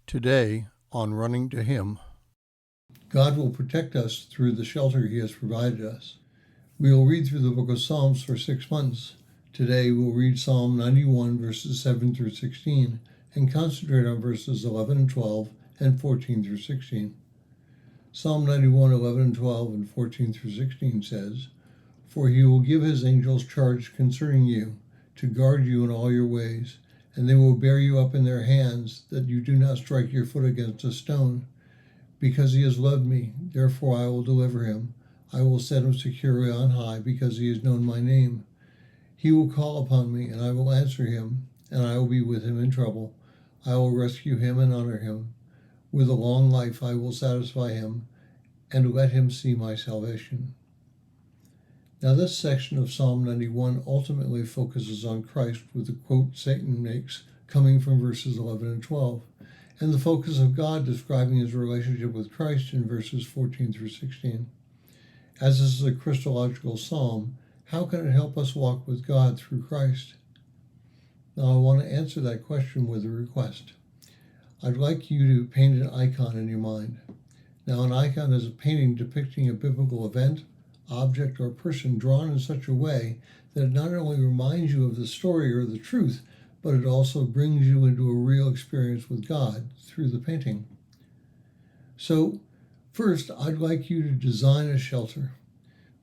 Today on Running to Him. God will protect us through the shelter He has provided us. We will read through the book of Psalms for 6 months. Today we'll read Psalm 91 verses 7 through 16 and concentrate on verses 11 and 12 and 14 through 16. Psalm 91, 11 and 12 and 14 through 16 says, "For He will give His angels charge concerning you, to guard you in all your ways, and they will bear you up in their hands, that you do not strike your foot against a stone. Because He has loved me, therefore I will deliver Him. I will set Him securely on high, because He has known my name. He will call upon me, and I will answer Him, and I will be with Him in trouble. I will rescue Him and honor Him. With a long life I will satisfy Him, and let Him see my salvation." Now this section of Psalm 91 ultimately focuses on Christ with the quote Satan makes coming from verses 11 and 12, and the focus of God describing His relationship with Christ in verses 14 through 16. As this is a Christological Psalm, how can it help us walk with God through Christ? Now I want to answer that question with a request. I'd like you to paint an icon in your mind. Now an icon is a painting depicting a biblical event, object, or person drawn in such a way that it not only reminds you of the story or the truth, but it also brings you into a real experience with God through the painting. So first, I'd like you to design a shelter.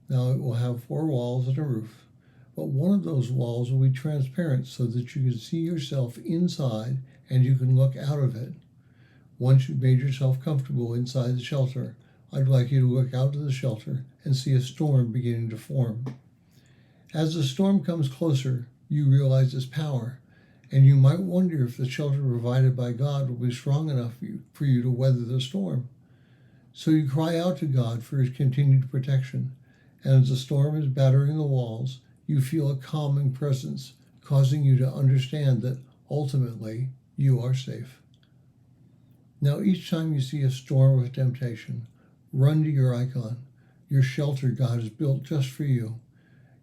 Now it will have 4 walls and a roof, but one of those walls will be transparent so that you can see yourself inside and you can look out of it. Once you've made yourself comfortable inside the shelter, I'd like you to look out to the shelter and see a storm beginning to form. As the storm comes closer, you realize its power, and you might wonder if the shelter provided by God will be strong enough for you to weather the storm. So you cry out to God for His continued protection, and as the storm is battering the walls, you feel a calming presence, causing you to understand that ultimately you are safe. Now each time you see a storm of temptation, run to your icon, your shelter God has built just for you.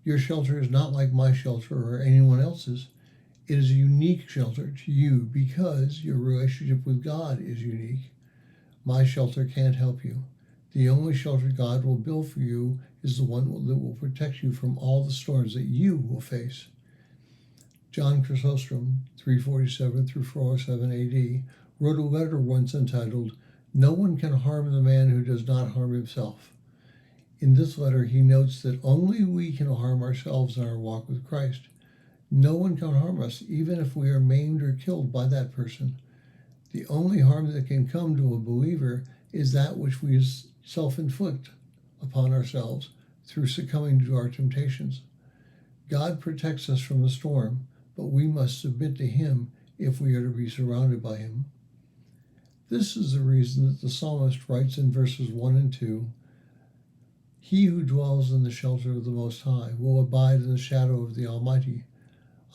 Your shelter is not like my shelter or anyone else's. It is a unique shelter to you because your relationship with God is unique. My shelter can't help you. The only shelter God will build for you is the one that will protect you from all the storms that you will face. John Chrysostom, 347 through 407 AD, wrote a letter once entitled, "No one can harm the man who does not harm himself." In this letter, he notes that only we can harm ourselves in our walk with Christ. No one can harm us, even if we are maimed or killed by that person. The only harm that can come to a believer is that which we self-inflict upon ourselves through succumbing to our temptations. God protects us from the storm, but we must submit to Him if we are to be surrounded by Him. This is the reason that the psalmist writes in verses 1 and 2, "He who dwells in the shelter of the Most High will abide in the shadow of the Almighty.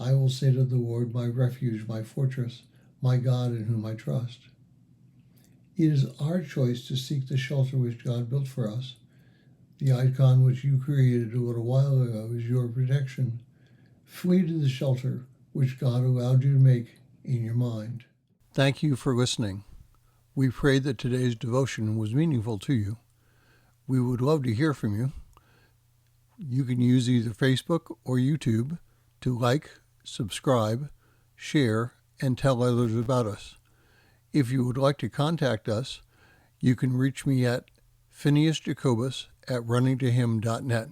I will say to the Lord, my refuge, my fortress, my God in whom I trust." It is our choice to seek the shelter which God built for us. The icon which you created a little while ago is your protection. Flee to the shelter which God allowed you to make in your mind. Thank you for listening. We pray that today's devotion was meaningful to you. We would love to hear from you. You can use either Facebook or YouTube to like, subscribe, share, and tell others about us. If you would like to contact us, you can reach me at phineasjacobus@runningtohim.net.